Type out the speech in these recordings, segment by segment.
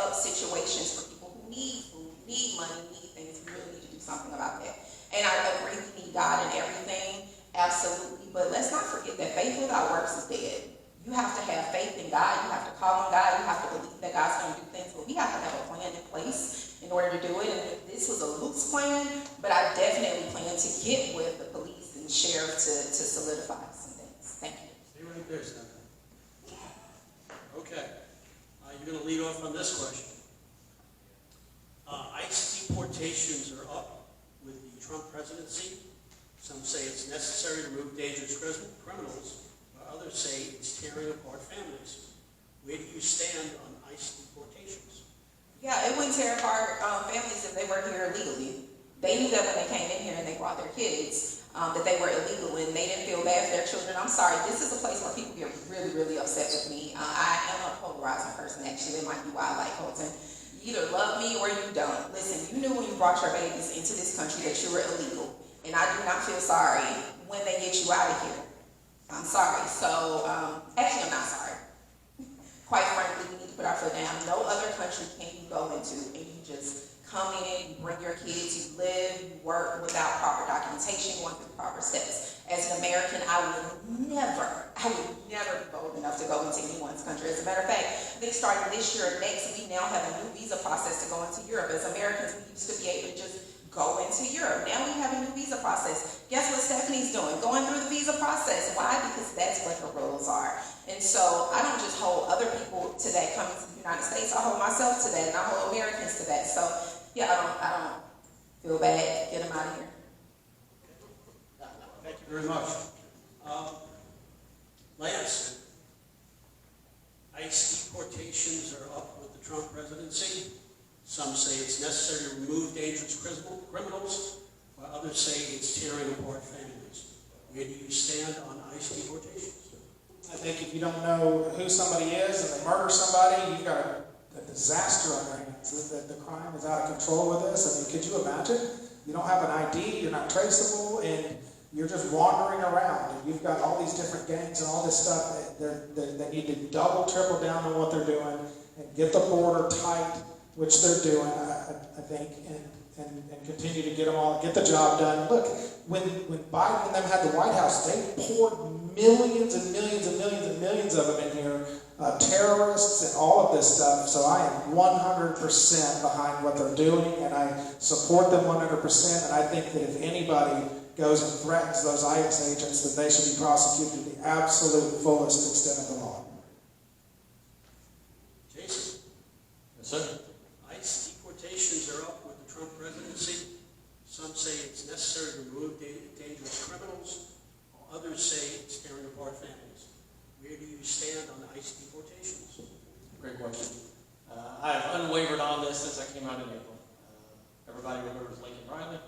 up situations for people who need food, need money, need things. We really need to do something about that. And I agree, we need God in everything, absolutely. But let's not forget that faith without works is dead. You have to have faith in God. You have to call on God. You have to believe that God's going to do things. But we have to have a plan in place in order to do it. And this was a loose plan, but I definitely plan to get with the police and sheriff to solidify some things. Thank you. Stay right there, Senator. Okay. You're going to lead off on this question. ICE deportations are up with the Trump presidency. Some say it's necessary to remove dangerous criminals, while others say it's tearing apart families. Where do you stand on ICE deportations? Yeah, it wouldn't tear apart families if they were here illegally. They knew that when they came in here and they brought their kids, that they were illegal and they didn't feel bad for their children. I'm sorry, this is a place where people get really, really upset with me. I am a polarizing person, actually. It might be why I like Colton. You either love me or you don't. Listen, you knew when you brought your babies into this country that you were illegal. And I do not feel sorry when they get you out of here. I'm sorry. So, actually, I'm not sorry. Quite frankly, we need to put our foot down. No other country can you go into and you just come in, you bring your kids, you live, you work without proper documentation, going through the proper steps. As an American, I would never be bold enough to go into anyone's country. As a matter of fact, I think starting this year or next, we now have a new visa process to go into Europe. As Americans, we used to be able to just go into Europe. Now we have a new visa process. Guess what Stephanie's doing? Going through the visa process. Why? Because that's what the rules are. And so I don't just hold other people to that coming to the United States. I hold myself to that, and I hold Americans to that. So yeah, I don't feel bad. Get them out of here. Thank you very much. Lance, ICE deportations are up with the Trump presidency. Some say it's necessary to remove dangerous criminals, while others say it's tearing apart families. Where do you stand on ICE deportations? I think if you don't know who somebody is and they murder somebody, you've got a disaster on your hands. The crime is out of control with this. I mean, could you imagine? You don't have an ID, you're not traceable, and you're just wandering around. And you've got all these different gangs and all this stuff. They need to double, triple down on what they're doing and get the border tight, which they're doing, I think, and continue to get them all, get the job done. Look, when Biden and them had the White House, they poured millions and millions and millions and millions of them in here, terrorists and all of this stuff. So I am 100% behind what they're doing, and I support them 100%. And I think that if anybody goes and threatens those ICE agents, that they should be prosecuted to the absolute fullest extent of the law. Jason? Yes, sir. ICE deportations are up with the Trump presidency. Some say it's necessary to remove dangerous criminals, while others say it's tearing apart families. Where do you stand on ICE deportations? Great question. I have unwavered on this since I came out in April. Everybody remembers Lincoln Riley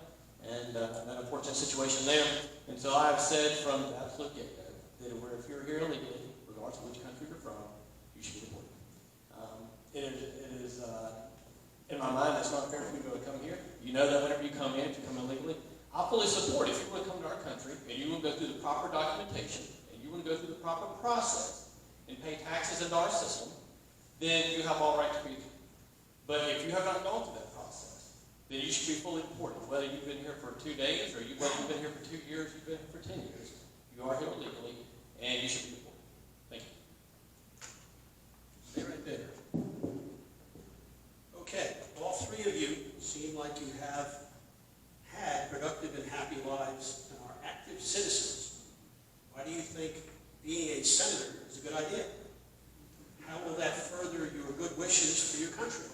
and that unfortunate situation there. And so I've said from the absolute get-go that if you're here illegally, regardless of which country you're from, you should be deported. It is in my mind, it's not fair for you to come here. You know that whenever you come in, if you come illegally, I'll fully support if you want to come to our country and you want to go through the proper documentation and you want to go through the proper process and pay taxes into our system, then you have all right to be here. But if you have not gone through that process, then you should be fully deported. Whether you've been here for 2 days or whether you've been here for 2 years, you've been here for 10 years, you are here illegally and you should be deported. Thank you. Stay right there. Okay, all three of you seem like you have had productive and happy lives and are active citizens. Why do you think being a senator is a good idea? How will that further your good wishes for your country?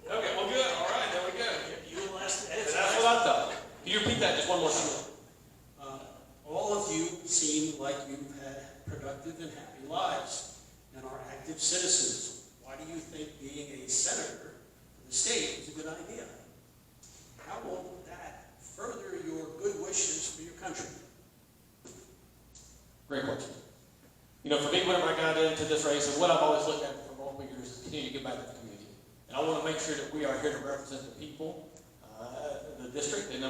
Okay, well, good. All right, there we go. You will ask. That's what I thought. Can you repeat that just one more time? All of you seem like you've had productive and happy lives and are active citizens. Why do you think being a senator for the state is a good idea? How will that further your good wishes for your country? Great question. You know, for me, whenever I got into this race, and what I've always looked at for multiple years is continue to give back to the community. And I want to make sure that we are here to represent the people, the district, and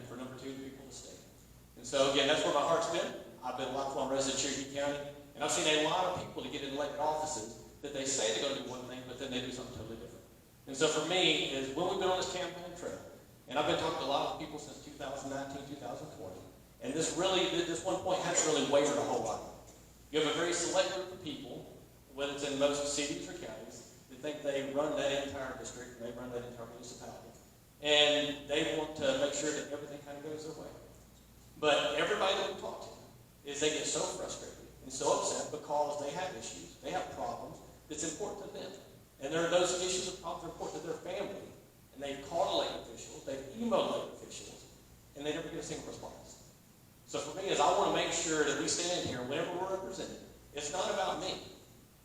for number 2, the people of the state. And so, again, that's where my heart's been. I've been a lifelong resident of Cherokee County, and I've seen a lot of people to get in elected offices that they say they're going to do one thing, but then they do something totally different. And so for me, is when we've been on this campaign trail, and I've been talking to a lot of people since 2019, 2020, and this one point hasn't really wavered a whole lot. You have a very select group of people, whether it's in most cities or counties, that think they run that entire district, and they run that entire municipality. And they want to make sure that everything kind of goes their way. But everybody that we talk to is they get so frustrated and so upset because they have issues, they have problems that's important to them. And there are those issues and problems that are important to their family. And they've called elected officials, they've emailed elected officials, and they never get a single response. So for me, is I want to make sure that we stand here whenever we're represented. It's not about me.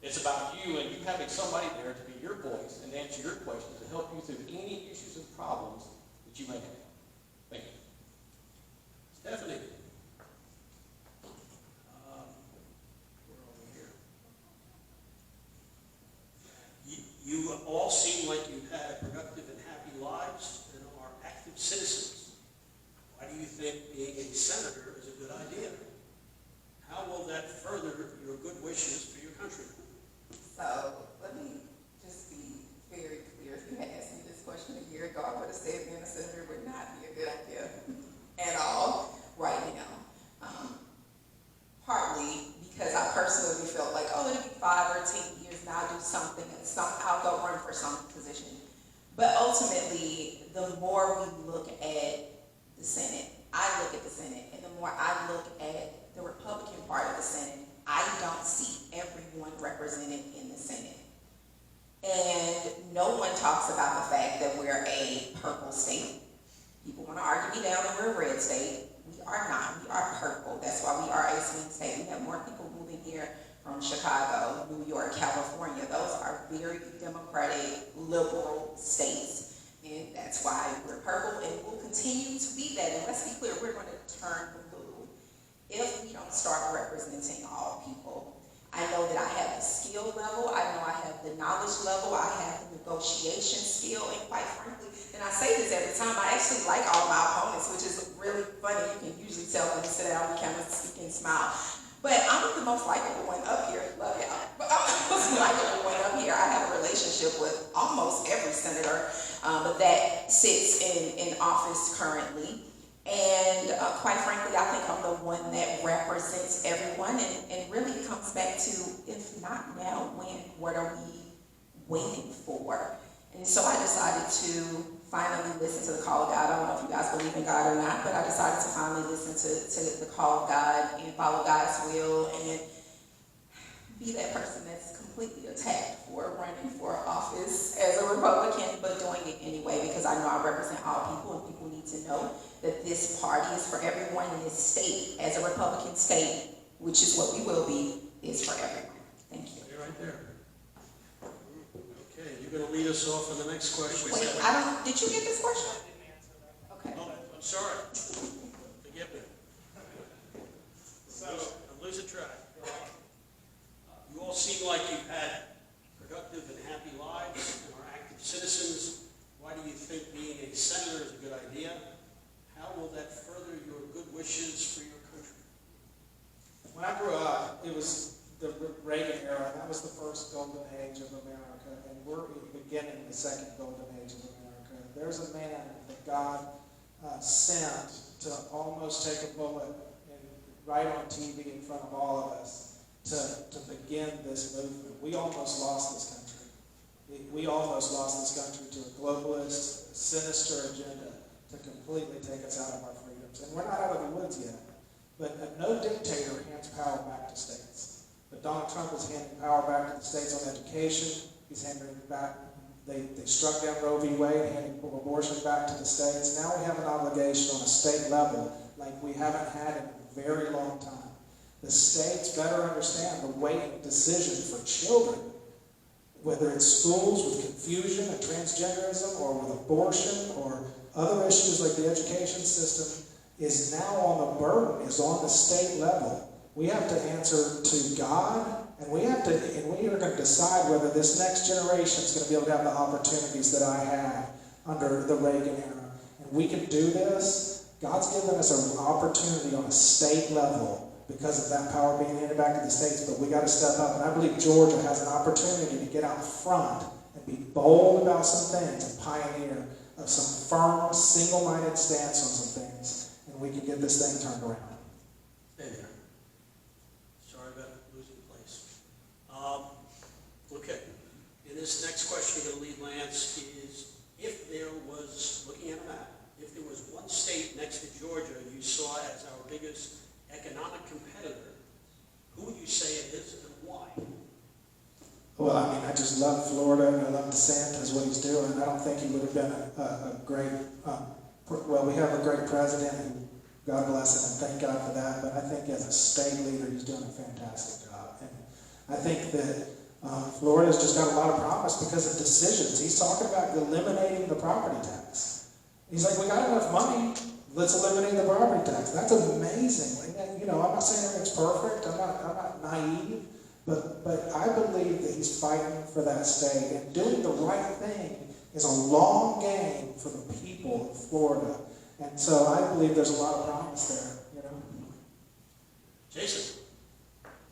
It's about you and you having somebody there to be your voice and answer your questions to help you through any issues and problems that you may have. Thank you. Stephanie. Where are we here? You all seem like you've had productive and happy lives and are active citizens. Why do you think being a senator is a good idea? How will that further your good wishes for your country? So let me just be very clear. If you had asked me this question a year ago, I would have said being a senator would not be a good idea at all right now. Partly because I personally felt like, oh, it'll be 5 or 10 years and I'll do something and I'll go run for some position. But ultimately, the more we look at the Senate, I look at the Senate, and the more I look at the Republican part of the Senate, I don't see everyone represented in the Senate. And no one talks about the fact that we're a purple state. People want to argue me down that we're a red state. We are not. We are purple. That's why we are a swing state. We have more people moving here from Chicago, New York, California. Those are very democratic, liberal states. And that's why we're purple and we'll continue to be that. And let's be clear, we're going to turn blue if we don't start representing all people. I know that I have the skill level, I know I have the knowledge level, I have the negotiation skill, and quite frankly, and I say this every time, I actually like all my opponents, which is really funny. You can usually tell when you sit down, we kind of speak and smile. But I'm the most likable one up here, love y'all, but I'm the most likable one up here. I have a relationship with almost every senator that sits in office currently. And quite frankly, I think I'm the one that represents everyone, and really it comes back to, if not now, when? What are we waiting for? And so I decided to finally listen to the call of God. I don't know if you guys believe in God or not, but I decided to finally listen to the call of God and follow God's will and be that person that's completely attacked for running for office as a Republican, but doing it anyway because I know I represent all people, and people need to know that this party is for everyone, and this state, as a Republican state, which is what we will be, is for everyone. Thank you. Stay right there. Okay, you're going to lead us off for the next question. Wait, did you get this question? I didn't answer that. Okay. Oh, I'm sorry. Forgive me. I'm losing track. You all seem like you've had productive and happy lives and are active citizens. Why do you think being a senator is a good idea? How will that further your good wishes for your country? When I grew up, it was the Reagan era. That was the first golden age of America, and we're beginning the second golden age of America. There's a man that God sent to almost take a bullet and right on TV in front of all of us to begin this movement. We almost lost this country. We almost lost this country to a globalist, sinister agenda to completely take us out of our freedoms. And we're not out of the woods yet. But no dictator hands power back to states. But Donald Trump is handing power back to the states on education. He's handing it back. They struck down Roe v. Wade, handing abortion back to the states. Now we have an obligation on a state level like we haven't had in a very long time. The states better understand the weight of decision for children, whether it's schools with confusion and transgenderism or with abortion or other issues like the education system is now on the burden, is on the state level. We have to answer to God, and we are going to decide whether this next generation is going to be able to have the opportunities that I had under the Reagan era. And we can do this. God's given us an opportunity on a state level because of that power being handed back to the states, but we got to step up. And I believe Georgia has an opportunity to get out front and be bold about some things and pioneer of some firm, single-minded stance on some things, and we can get this thing turned around. Stay there. Sorry about losing place. Okay. And this next question you're going to lead, Lance, is if there was, looking at a map, if there was one state next to Georgia you saw as our biggest economic competitor, who would you say it is and why? Well, I mean, I just love Florida, and I love DeSantis, what he's doing. I don't think he would have been a great, well, we have a great president, and God bless him, and thank God for that, but I think as a state leader, he's doing a fantastic job. And I think that Florida's just got a lot of promise because of decisions. He's talking about eliminating the property tax. He's like, we got enough money, let's eliminate the property tax. That's amazing. And, you know, I'm not saying everything's perfect, I'm not naive, but I believe that he's fighting for that state, and doing the right thing is a long game for the people of Florida. And so I believe there's a lot of promise there, you know. Jason.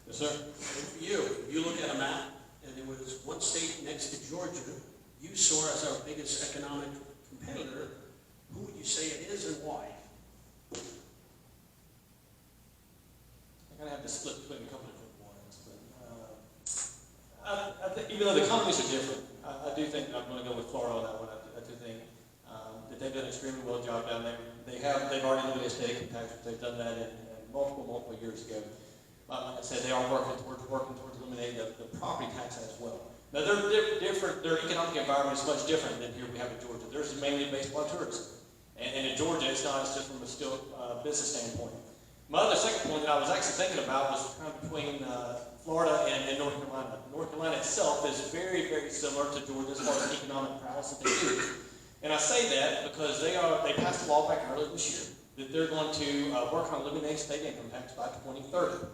Yes, sir. For you, if you look at a map and there was one state next to Georgia you saw as our biggest economic competitor, who would you say it is and why? I'm going to have to split between a couple of different ones, but I think, even though the economies are different, I do think I'm going to go with Florida on that one. I do think that they've done an extremely well job down there. They've already eliminated state income tax, but they've done that in multiple years ago. Like I said, they are working towards eliminating the property tax as well. Now they're different. Their economic environment is much different than here we have in Georgia. Theirs is mainly based on tourism, and in Georgia, it's not. It's just from a still business standpoint. My other second point that I was actually thinking about was kind of between Florida and North Carolina. North Carolina itself is very, very similar to Georgia as far as economic prowess that they do. And I say that because they passed a law back earlier this year that they're going to work on eliminating state income tax by 2030.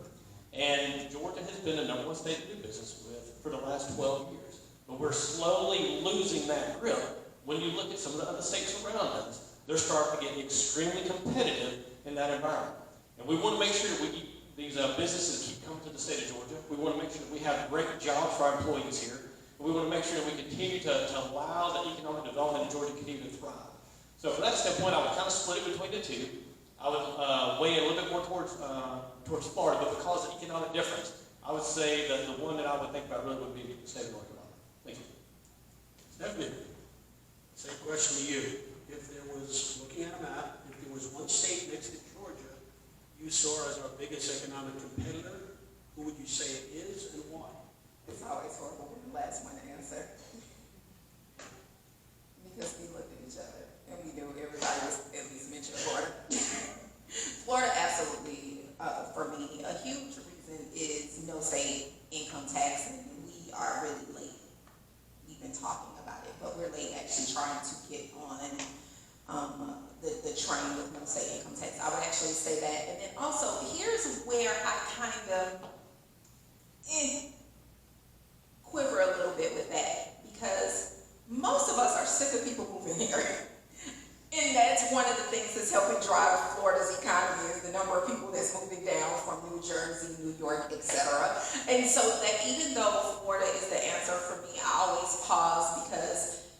And Georgia has been the #1 state to do business with for the last 12 years. But we're slowly losing that grip. When you look at some of the other states around us, they're starting to get extremely competitive in that environment. And we want to make sure that these businesses keep coming to the state of Georgia. We want to make sure that we have great jobs for our employees here. And we want to make sure that we continue to allow the economic development in Georgia to continue to thrive. So from that standpoint, I would kind of split it between the two. I would weigh a little bit more towards Florida, but because of the economic difference, I would say that the one that I would think about really would be the state of North Carolina. Thank you. Stephanie, same question to you. If there was, looking at a map, if there was one state next to Georgia you saw as our biggest economic competitor, who would you say it is and why? It's always horrible when the last one to answer. Because we looked at each other and we knew everybody was at least mentioned Florida. Florida, absolutely, for me, a huge reason is no state income tax, and we are really late. We've been talking about it, but we're late actually trying to get on the train with no state income tax. I would actually say that. And then also, here's where I kind of quiver a little bit with that, because most of us are sick of people moving here. And that's one of the things that's helping drive Florida's economy is the number of people that's moving down from New Jersey, New York, etc. And so that even though Florida is the answer for me, I always pause because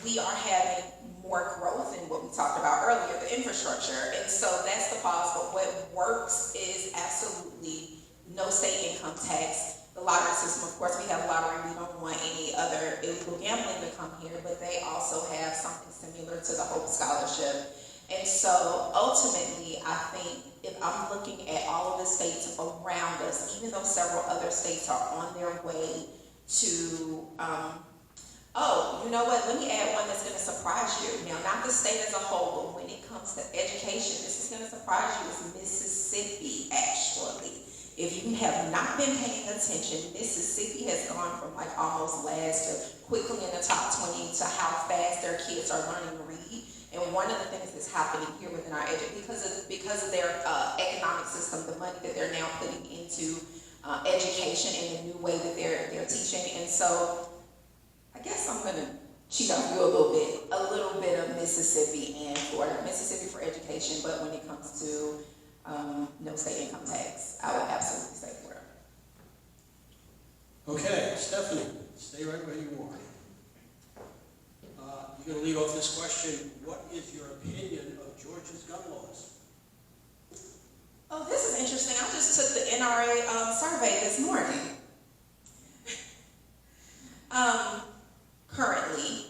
we are having more growth in what we talked about earlier, the infrastructure. And so that's the pause. But what works is absolutely no state income tax. The lottery system, of course, we have lottery. We don't want any other illegal gambling to come here, but they also have something similar to the Hope Scholarship. And so ultimately, I think if I'm looking at all of the states around us, even though several other states are on their way to, oh, you know what, let me add one that's going to surprise you. Now, not the state as a whole, but when it comes to education, this is going to surprise you, it's Mississippi, actually. If you have not been paying attention, Mississippi has gone from like almost last to quickly in the top 20 to how fast their kids are learning to read. And one of the things that's happening here within our education, because of their economic system, the money that they're now putting into education in the new way that they're teaching. And so I guess I'm going to cheat on you a little bit of Mississippi and Florida. Mississippi for education, but when it comes to no state income tax. I would absolutely say for it. Okay, Stephanie, stay right where you are. You're going to lead off this question. What is your opinion of Georgia's gun laws? Oh, this is interesting. I just took the NRA survey this morning. Currently,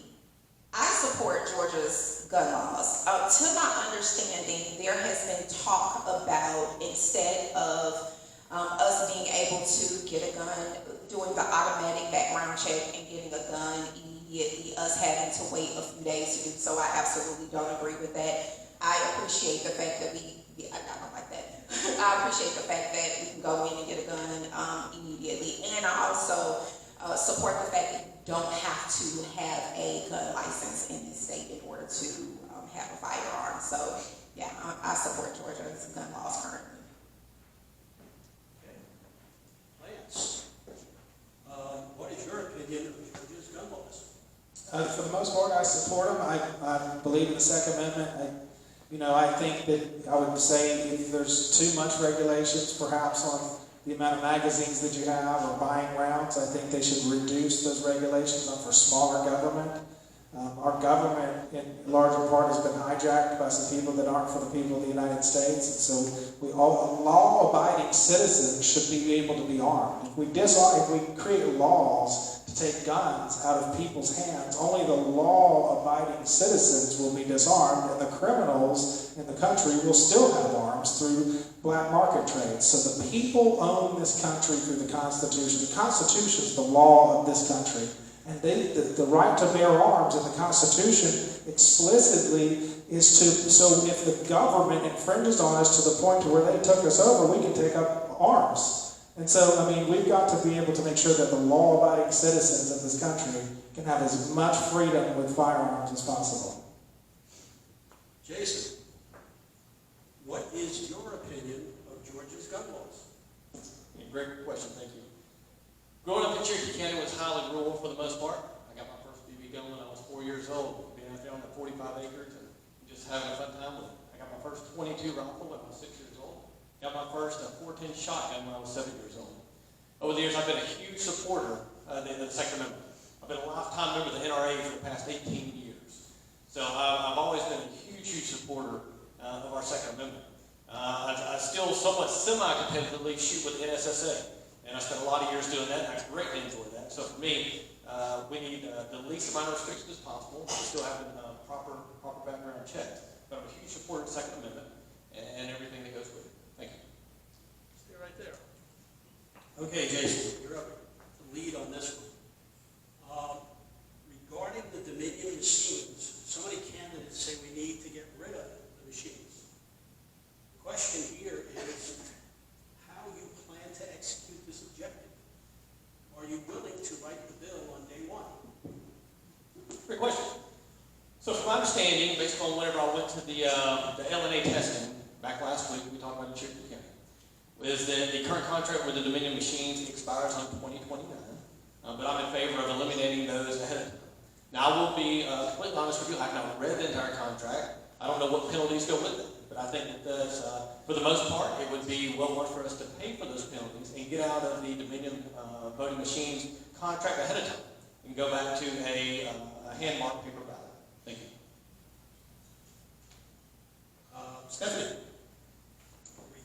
I support Georgia's gun laws. To my understanding, there has been talk about, instead of us being able to get a gun, doing the automatic background check and getting a gun immediately, us having to wait a few days to do so. I absolutely don't agree with that. I appreciate the fact that I don't like that. I appreciate the fact that we can go in and get a gun immediately. And I also support the fact that you don't have to have a gun license in this state in order to have a firearm. So, yeah, I support Georgia's gun laws currently. Okay. Lance, what is your opinion of Georgia's gun laws? For the most part, I support them. I believe in the Second Amendment. I think that I would say if there's too much regulations, perhaps on the amount of magazines that you have or buying rounds, I think they should reduce those regulations for smaller government. Our government, in larger part, has been hijacked by some people that aren't for the people of the United States. And so law-abiding citizens should be able to be armed. If we create laws to take guns out of people's hands, only the law-abiding citizens will be disarmed, and the criminals in the country will still have arms through black market trade. So the people own this country through the Constitution. The Constitution is the law of this country. And the right to bear arms in the Constitution explicitly is so if the government infringes on us to the point to where they took us over, we can take up arms. And so, we've got to be able to make sure that the law-abiding citizens of this country can have as much freedom with firearms as possible. Jason, what is your opinion of Georgia's gun laws? Great question, thank you. Growing up in Cherokee County was highly rural for the most part. I got my first BB gun when I was 4 years old, being out there on the 45 acres and just having a fun time with it. I got my first .22 rifle when I was 6 years old. Got my first .410 shotgun when I was 7 years old. Over the years, I've been a huge supporter of the Second Amendment. I've been a lifetime member of the NRA for the past 18 years. So I've always been a huge supporter of our Second Amendment. I still somewhat semi-competitively shoot with the NSSA. And I spent a lot of years doing that, and I greatly enjoy that. So for me, we need the least amount of restrictions as possible. We still have proper background checks. But I'm a huge supporter of the Second Amendment and everything that goes with it. Thank you. Stay right there. Okay, Jason, you're up to lead on this one. Regarding the Dominion machines, so many candidates say we need to get rid of the machines. The question here is how you plan to execute this objective. Are you willing to write the bill on day one? Great question. So from my understanding, based on whenever I went to the LNA testing back last week, we talked about in Shigley County, is that the current contract with the Dominion machines expires on 2029, but I'm in favor of eliminating those ahead of time. Now, I will be completely honest with you, I've not read the entire contract. I don't know what penalties go with it, but I think that that's, for the most part, it would be well worth for us to pay for those penalties and get out of the Dominion voting machines contract ahead of time and go back to a hand-marked paper ballot. Thank you. Stephanie,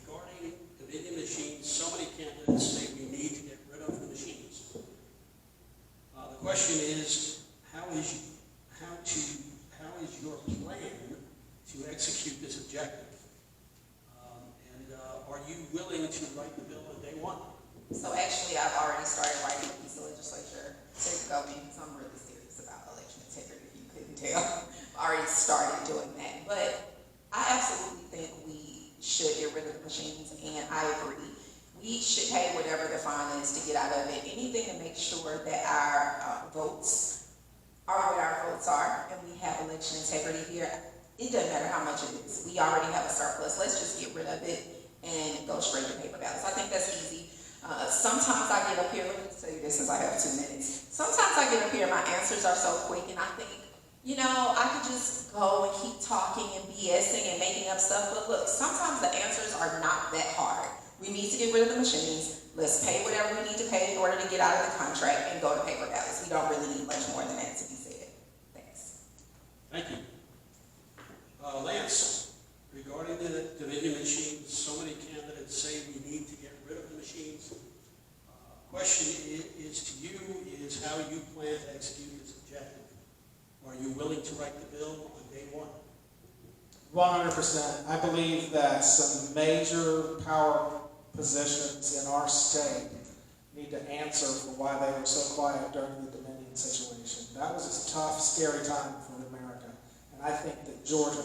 regarding Dominion machines, so many candidates say we need to get rid of the machines. The question is, how is your plan to execute this objective? Are you willing to write the bill on day one? So actually, I've already started writing a piece of legislature to go in because I'm really serious about election integrity, if you couldn't tell. I've already started doing that. But I absolutely think we should get rid of the machines, and I agree. We should pay whatever the fine is to get out of it. Anything to make sure that our votes are what our votes are, and we have election integrity here. It doesn't matter how much it is. We already have a surplus. Let's just get rid of it and go straight to paper ballots. I think that's easy. Sometimes I get up here, let me tell you this since I have 2 minutes. Sometimes I get up here and my answers are so quick, and I think, You know, I could just go and keep talking and BSing and making up stuff, but look, sometimes the answers are not that hard. We need to get rid of the machines. Let's pay whatever we need to pay in order to get out of the contract and go to paper ballots. We don't really need much more than that to be said. Thanks. Thank you. Lance, regarding the Dominion machines, so many candidates say we need to get rid of the machines. Question is to you is how you plan to execute this objective. Are you willing to write the bill on day one? 100%. I believe that some major power positions in our state need to answer for why they were so quiet during the Dominion situation. That was a tough, scary time for America. And I think that Georgia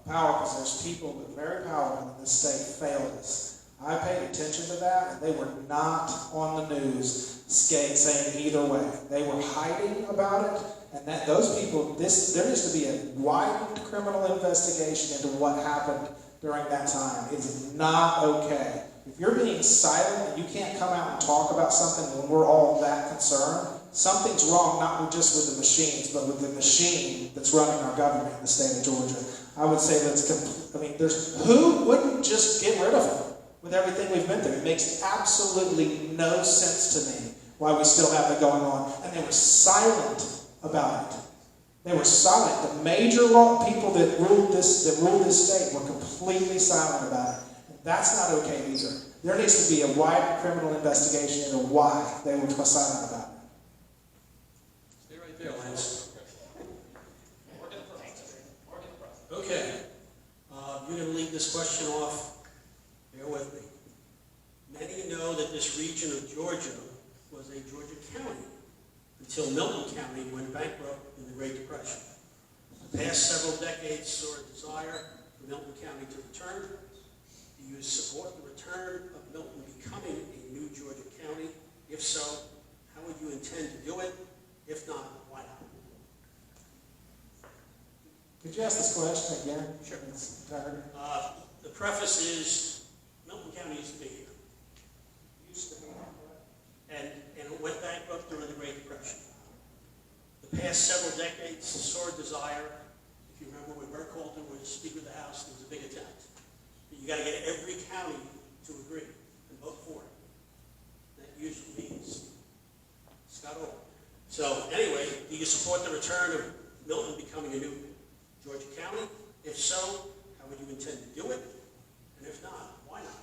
power positions, people with very powerful in this state, failed us. I paid attention to that, and they were not on the news saying either way. They were hiding about it, and that those people, there needs to be a widened criminal investigation into what happened during that time. It's not okay. If you're being silent and you can't come out and talk about something when we're all that concerned, something's wrong, not just with the machines, but with the machine that's running our government in the state of Georgia. I would say who wouldn't just get rid of them with everything we've been through? It makes absolutely no sense to me why we still have it going on. And they were silent about it. They were silent. The major people that ruled this state were completely silent about it. And that's not okay either. There needs to be a wide criminal investigation into why they were silent about it. Stay right there, Lance. Okay. You're going to leave this question off. Bear with me. Many know that this region of Georgia was a Georgia county until Milton County went bankrupt in the Great Depression. The past several decades saw a desire for Milton County to return. Do you support the return of Milton becoming a new Georgia county? If so, how would you intend to do it? If not, why not? Could you ask this question again? Sure. It's tired. The preface is Milton County used to be here. Used to be. And it went bankrupt during the Great Depression. The past several decades saw a desire. If you remember when Burkhalter was Speaker of the House, there was a big attempt. You got to get every county to agree and vote for it. That usually means Scott Orr. So anyway, do you support the return of Milton becoming a new Georgia county? If so, how would you intend to do it? And if not, why not?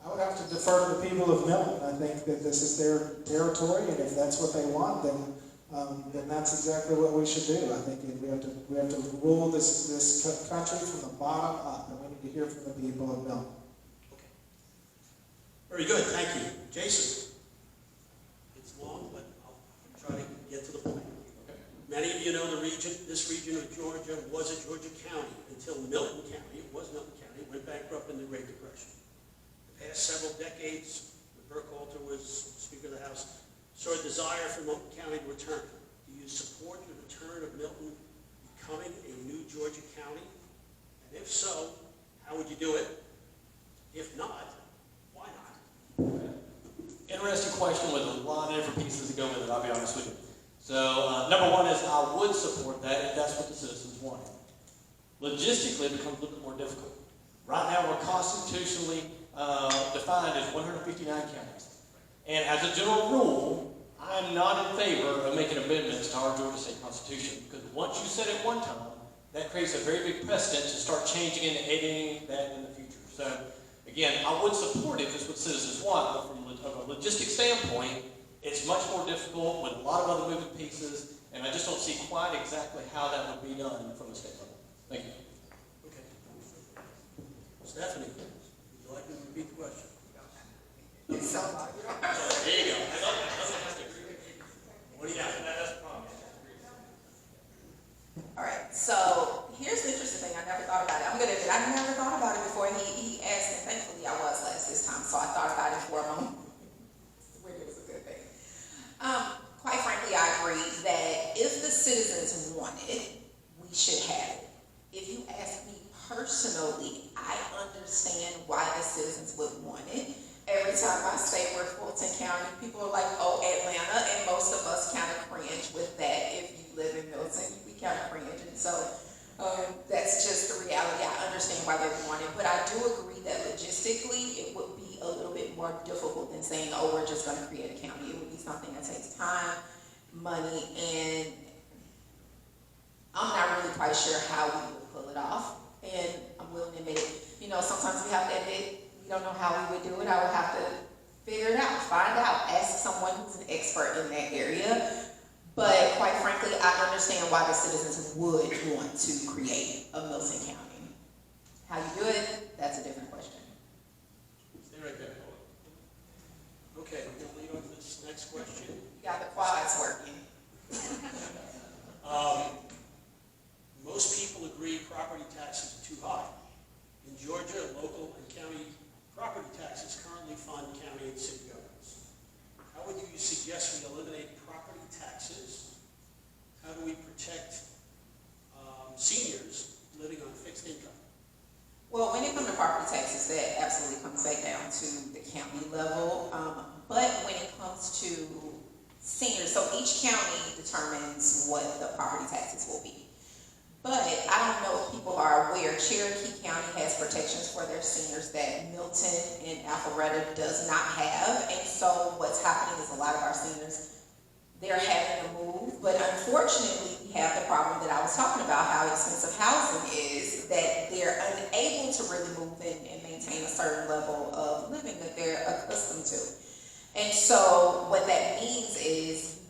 I would have to defer to the people of Milton. I think that this is their territory, and if that's what they want, then that's exactly what we should do. I think we have to rule this country from the bottom up, and we need to hear from the people of Milton. Okay. Very good. Thank you, Jason. It's long, but I'll try to get to the point. Okay. Many of you know this region of Georgia was a Georgia county until Milton County. It was Milton County. It went bankrupt in the Great Depression. The past several decades, when Burkhalter was Speaker of the House, saw a desire for Milton County to return. Do you support the return of Milton becoming a new Georgia county? And if so, how would you do it? If not, why not? Interesting question with a lot of different pieces to go with it, I'll be honest with you. So, number one is I would support that if that's what the citizens wanted. Logistically, it becomes a little bit more difficult. Right now, we're constitutionally defined as 159 counties. And as a general rule, I'm not in favor of making amendments to our Georgia State Constitution, because once you set it one time, that creates a very big precedent to start changing and editing that in the future. So, again, I would support it if it's what citizens want, but from a logistic standpoint, it's much more difficult with a lot of other moving pieces, and I just don't see quite exactly how that would be done from the state level. Thank you. Okay. Stephanie, would you like to repeat the question? There you go. What do you have? All right, so here's the interesting thing. I never thought about it. I'm going to admit, I never thought about it before he asked, and thankfully I was last this time, so I thought about it for a moment. It was a good thing. Quite frankly, I agree that if the citizens want it, we should have it. If you ask me personally, I understand why the citizens would want it. Every time I say we're Fulton County, people are like, oh, Atlanta, and most of us kind of cringe with that if you live in Milton, we kind of cringe, and so that's just the reality. I understand why they want it, but I do agree that logistically it would be a little bit more difficult than saying, oh, we're just going to create a county. It would be something that takes time, money, and I'm not really quite sure how we would pull it off. And I'm willing to admit it. You know, sometimes we have to admit we don't know how we would do it. I would have to figure it out, find out, ask someone who's an expert in that area. But quite frankly, I understand why the citizens would want to create a Milton County. How you do it, that's a different question. Stay right there. Okay, we're going to lead on to this next question. You got the quads working. Most people agree property taxes are too high. In Georgia, local and county property taxes currently fund county and city governments. How would you suggest we eliminate property taxes? How do we protect seniors living on fixed income? Well, when it comes to property taxes, that absolutely comes back down to the county level. But when it comes to seniors, so each county determines what the property taxes will be. But I don't know if people are aware, Cherokee County has protections for their seniors that Milton and Alpharetta does not have. And so what's happening is a lot of our seniors, they're having to move. But unfortunately, we have the problem that I was talking about, how expensive housing is, that they're unable to really move in and maintain a certain level of living that they're accustomed to. And so what that means is,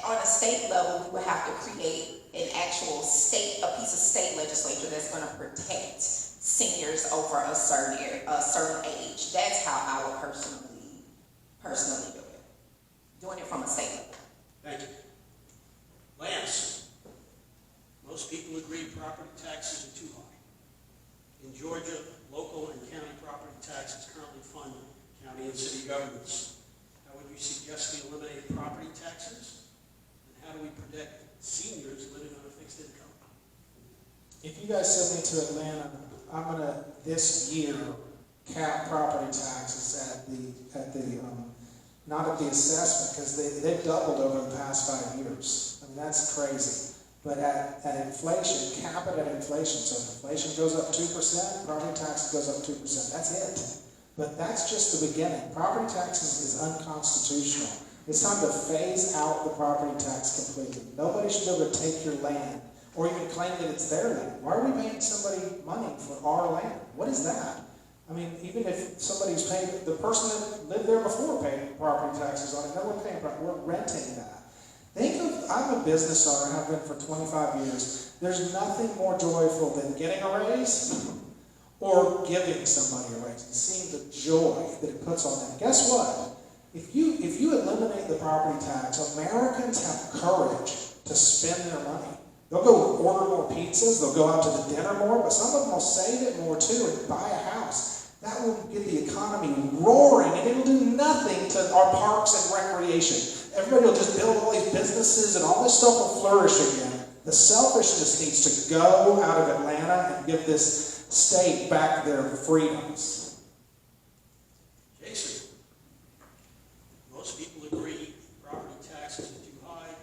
on a state level, we would have to create an actual state, a piece of state legislature that's going to protect seniors over a certain age. That's how I would personally do it. Doing it from a state level. Thank you. Lance, most people agree property taxes are too high. In Georgia, local and county property taxes currently fund county and city governments. How would you suggest we eliminate property taxes? And how do we protect seniors living on a fixed income? If you guys send me to Atlanta, I'm gonna this year cap property taxes at the not at the assessment, because they've doubled over the past 5 years. I mean, that's crazy. But at inflation, cap it at inflation. So if inflation goes up 2%, property taxes goes up 2%. That's it. But that's just the beginning. Property taxes is unconstitutional. It's time to phase out the property tax completely. Nobody should be able to take your land or even claim that it's their land. Why are we paying somebody money for our land? What is that? I mean, even if somebody's paying, the person that lived there before paid property taxes on it, no, we're paying, we're renting that. Think of, I'm a business owner and I've been for 25 years. There's nothing more joyful than getting a raise or giving somebody a raise and seeing the joy that it puts on them. Guess what? If you eliminate the property tax, Americans have courage to spend their money. They'll go order more pizzas, they'll go out to the dinner more, but some of them will save it more too and buy a house. That will get the economy roaring, and it will do nothing to our parks and recreation. Everybody will just build all these businesses, and all this stuff will flourish again. The selfishness needs to go out of Atlanta and give this state back their freedoms. Jason, most people agree property taxes are too high.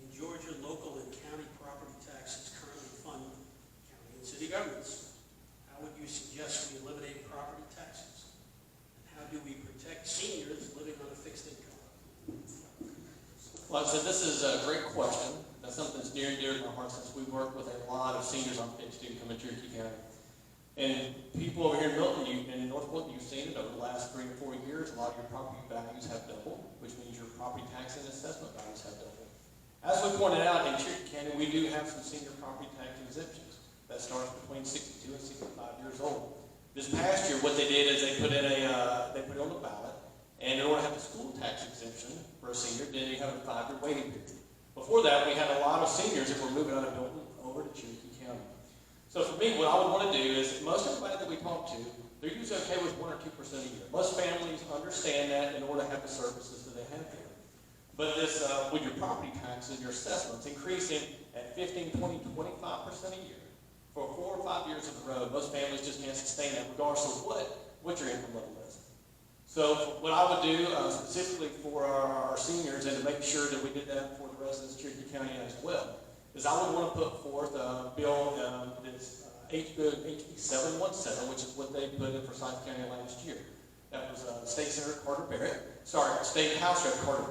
In Georgia, local and county property taxes currently fund county and city governments. How would you suggest we eliminate property taxes? And how do we protect seniors living on a fixed income? Well, I said, this is a great question. That's something that's near and dear to my heart since we work with a lot of seniors on fixed income in Cherokee County. And people over here in Milton, in North Milton, you've seen it over the last 3 or 4 years. A lot of your property values have doubled, which means your property tax and assessment values have doubled. As we pointed out, in Cherokee County, we do have some senior property tax exemptions that starts between 62 and 65 years old. This past year, what they did is they put it on the ballot, and in order to have the school tax exemption for a senior, then you have a 5-year waiting period. Before that, we had a lot of seniors that were moving out of Milton over to Cherokee County. So for me, what I would want to do is, most everybody that we talk to, they're usually okay with 1 or 2% a year. Most families understand that in order to have the services that they have here. But this, with your property taxes, your assessments increasing at 15, 20, 25% a year for 4 or 5 years in a row, most families just can't sustain that regardless of what your income level is. So what I would do specifically for our seniors, and to make sure that we did that for the residents of Cherokee County as well, is I would want to put forth a bill that's HB 717, which is what they put in Forsyth County last year. That was State Senator Carter Barrett, State House Rep Carter